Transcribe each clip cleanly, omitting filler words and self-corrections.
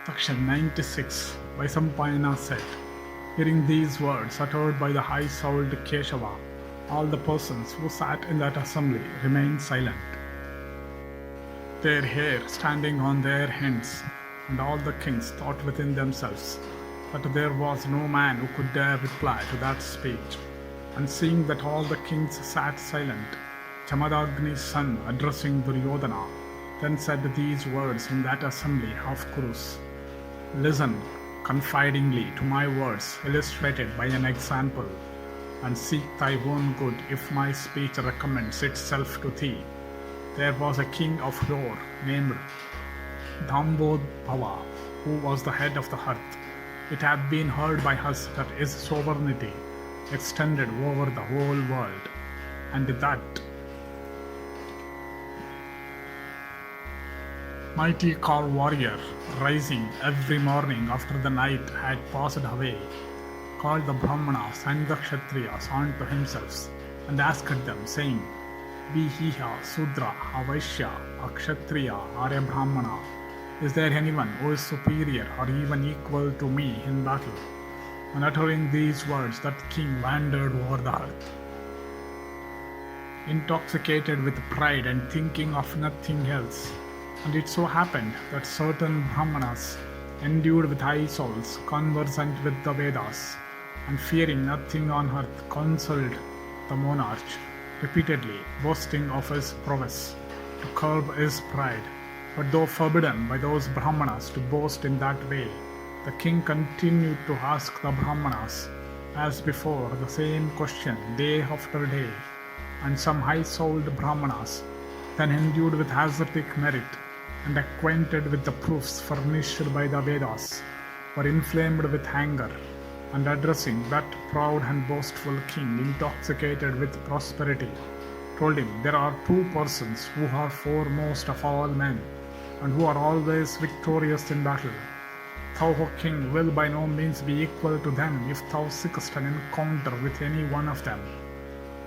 Section 96. Vaisampayana said, hearing these words uttered by the high-souled Kesava, all the persons who sat in that assembly remained silent, their hair standing on their heads, and all the kings thought within themselves that there was no man who could dare reply to that speech. And seeing that all the kings sat silent, Jamadagni's son, addressing Duryodhana, then said these words in that assembly of Kurus: "Listen confidingly to my words illustrated by an example, and seek thy own good if my speech recommends itself to thee. There was a king of yore named Udyoga Parva, who was the head of the earth. It had been heard by us that his sovereignty extended over the whole world, and that mighty car warrior, rising every morning after the night had passed away, called the Brahmanas and the Kshatriyas unto himself, and asked them, saying, Be he a Sudra, a Vaishya, a Kshatriya, or a Brahmana? Is there anyone who is superior or even equal to me in battle? And uttering these words, that king wandered over the earth, intoxicated with pride and thinking of nothing else. And it so happened that certain Brahmanas, endued with high souls, conversant with the Vedas, and fearing nothing on earth, counseled the monarch, repeatedly boasting of his prowess, to curb his pride. But though forbidden by those Brahmanas to boast in that way, the king continued to ask the Brahmanas, as before, the same question day after day. And some high-souled Brahmanas, then endued with ascetic merit, and acquainted with the proofs furnished by the Vedas, were inflamed with anger, and addressing that proud and boastful king, intoxicated with prosperity, told him, There are two persons who are foremost of all men, and who are always victorious in battle. Thou, O king, will by no means be equal to them if thou seekest an encounter with any one of them.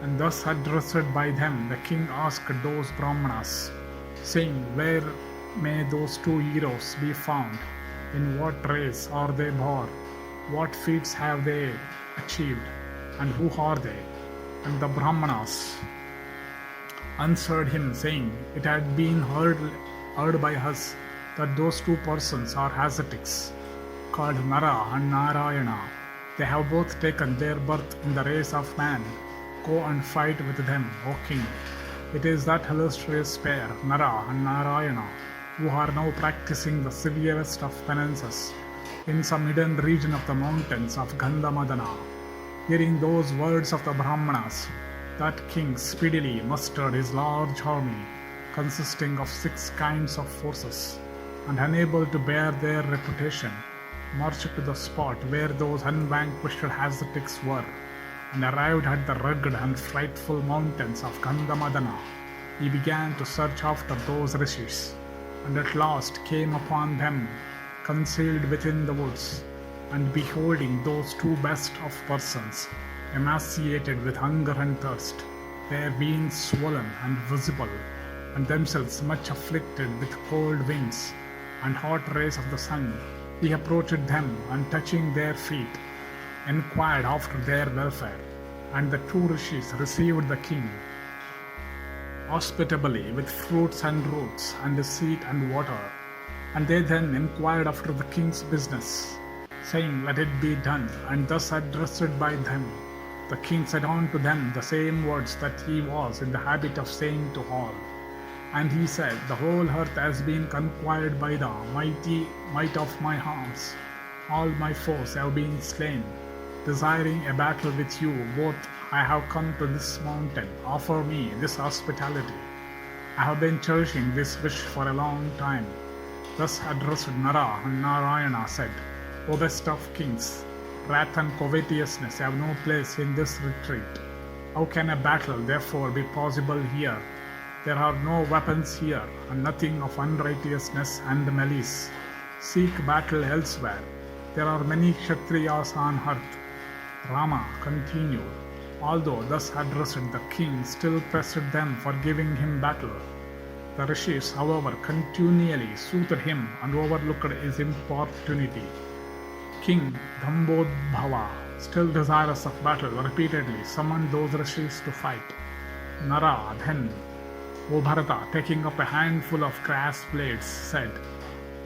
And thus addressed by them, the king asked those Brahmanas, saying, Where may those two heroes be found? In what race are they born? What feats have they achieved? And who are they? And the Brahmanas answered him, saying, It had been heard by us that those two persons are ascetics, called Nara and Narayana. They have both taken their birth in the race of man. Go and fight with them, O king. It is that illustrious pair, Nara and Narayana, who are now practicing the severest of penances in some hidden region of the mountains of Gandhamadana. Hearing those words of the Brahmanas, that king speedily mustered his large army, consisting of 6 kinds of forces, and unable to bear their reputation, marched to the spot where those unvanquished ascetics were, and arrived at the rugged and frightful mountains of Gandhamadana. He began to search after those rishis, and at last came upon them, concealed within the woods, and beholding those two best of persons, emaciated with hunger and thirst, their veins swollen and visible, and themselves much afflicted with cold winds and hot rays of the sun, he approached them, and touching their feet, inquired after their welfare. And the two rishis received the king hospitably with fruits and roots, and seed and water. And they then inquired after the king's business, saying, Let it be done. And thus addressed by them, the king said unto them the same words that he was in the habit of saying to all. And he said, The whole earth has been conquered by the mighty might of my arms. All my foes have been slain. Desiring a battle with you both, I have come to this mountain. Offer me this hospitality. I have been cherishing this wish for a long time. Thus addressed Nara and Narayana said, O best of kings, wrath and covetousness have no place in this retreat. How can a battle therefore be possible here? There are no weapons here, and nothing of unrighteousness and malice. Seek battle elsewhere. There are many Kshatriyas on earth. Rama continued, although thus addressed, the king still pressed them for giving him battle. The rishis, however, continually soothed him and overlooked his importunity. King Dhambodbhava, still desirous of battle, repeatedly summoned those rishis to fight. Nara then, O Bharata, taking up a handful of grass blades, said,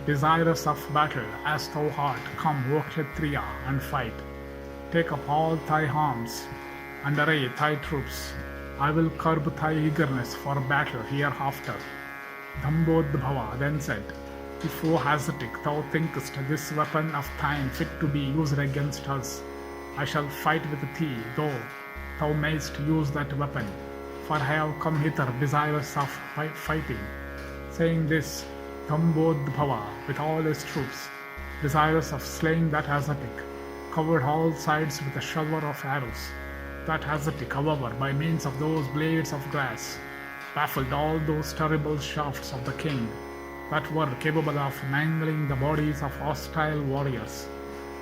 Desirous of battle, as thou art, come, O Kshatriya, and fight. Take up all thy arms and array thy troops. I will curb thy eagerness for battle hereafter. Dhambodbhava then said, If, O Asiatic, thou thinkest this weapon of thine fit to be used against us, I shall fight with thee, though thou mayst use that weapon, for I have come hither desirous of fighting. Saying this, Dhambodbhava, with all his troops, desirous of slaying that Asiatic, covered all sides with a shower of arrows. That Asiatic, however, by means of those blades of grass, baffled all those terrible shafts of the king that were capable of mangling the bodies of hostile warriors.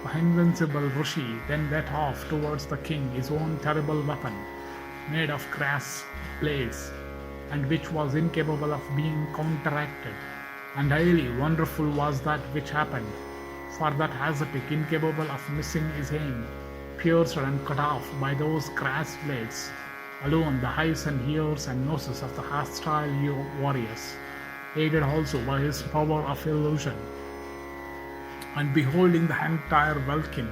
The invincible Rishi then let off towards the king his own terrible weapon, made of grass blades, and which was incapable of being counteracted. And highly wonderful was that which happened, for that Asiatic, incapable of missing his aim, pierced and cut off by those grass blades alone the eyes and ears and noses of the hostile warriors, aided also by his power of illusion. And beholding the entire Vulcan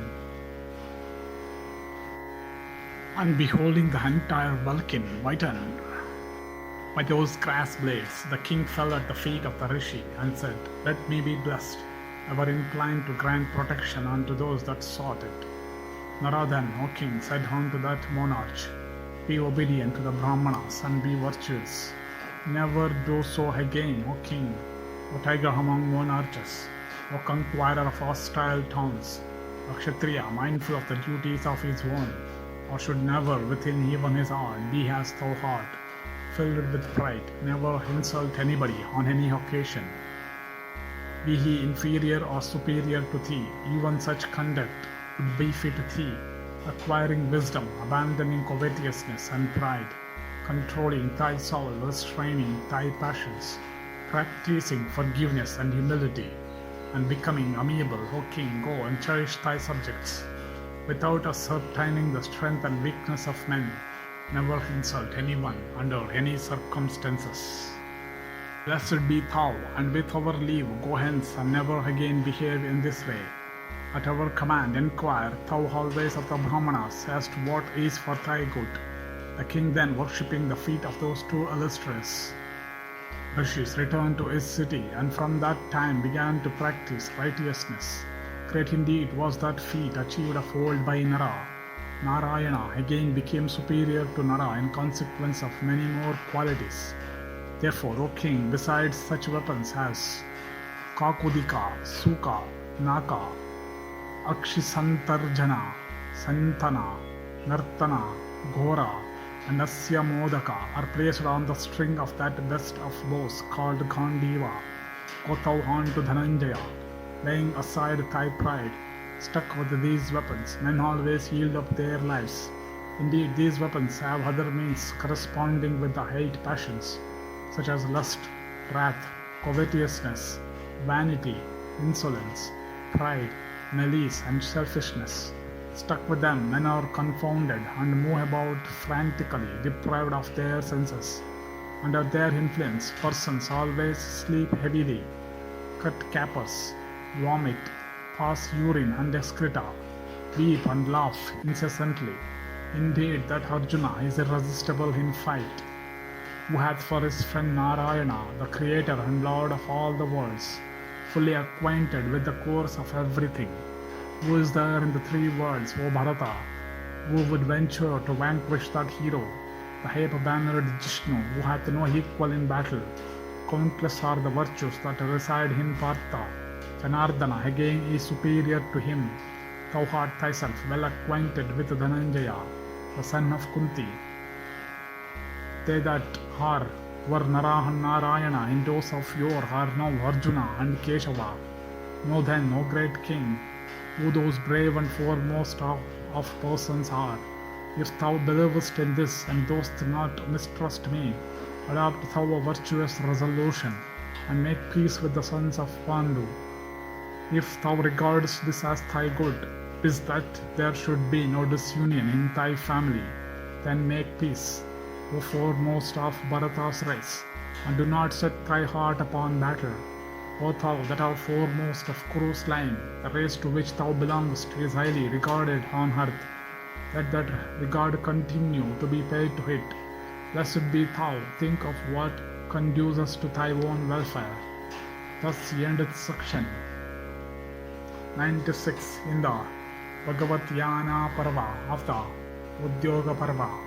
whitened by those grass blades, the king fell at the feet of the rishi and said, Let me be blessed, ever inclined to grant protection unto those that sought it. Nara then, O king, said unto that monarch, Be obedient to the Brahmanas and be virtuous. Never do so again, O king, O tiger among monarchs, O conqueror of hostile towns, O Kshatriya, mindful of the duties of his own, or should never within even his heart be as thou art, filled with pride, never insult anybody on any occasion. Be he inferior or superior to thee, even such conduct would befit thee, acquiring wisdom, abandoning covetousness and pride, controlling thy soul, restraining thy passions, practicing forgiveness and humility, and becoming amiable, O king, go and cherish thy subjects, without ascertaining the strength and weakness of men. Never insult anyone under any circumstances. Blessed be thou, and with our leave go hence, and never again behave in this way. At our command inquire thou always of the Brahmanas as to what is for thy good. The king then, worshipping the feet of those two illustrious rishis, returned to his city, and from that time began to practice righteousness. Great indeed was that feat achieved of old by Nara. Narayana again became superior to Nara in consequence of many more qualities. Therefore, O king, besides such weapons as Kakudika, Suka, Naka, Akshisantarjana, Santana, Nartana, Ghora, and Asya Modaka are placed on the string of that best of bows called Gandiva. Go thou on to Dhananjaya, laying aside thy pride. Stuck with these weapons, men always yield up their lives. Indeed, these weapons have other means corresponding with the 8 passions, such as lust, wrath, covetousness, vanity, insolence, pride, malice, and selfishness. Stuck with them, men are confounded and move about frantically, deprived of their senses. Under their influence, persons always sleep heavily, cut capers, vomit, pass urine and excreta, weep and laugh incessantly. Indeed, that Arjuna is irresistible in fight, who hath for his friend Narayana, the Creator and Lord of all the worlds, fully acquainted with the course of everything. Who is there in the 3 worlds, O Bharata, who would venture to vanquish that hero, the ape-bannered Jishnu, who hath no equal in battle? Countless are the virtues that reside in Partha. Janardana again is superior to him. Thou art thyself well acquainted with Dhananjaya, the son of Kunti. They that were Nara and Narayana in days of yore are now Arjuna and Kesava. Know then, O great king, who those brave and foremost of persons are. If thou believest in this and dost not mistrust me, Adopt thou a virtuous resolution, and make peace with the sons of Pandu. If thou regardest this as thy good, is that there should be no disunion in thy family, then make peace, O foremost of Bharata's race, and do not set thy heart upon battle. O thou that art foremost of Kuru's line, the race to which thou belongest is highly regarded on earth. Let that regard continue to be paid to it. Blessed be thou, think of what conduces to thy own welfare. Thus endeth section 96 in the Bhagavat Yana Parva of the Udyoga Parva.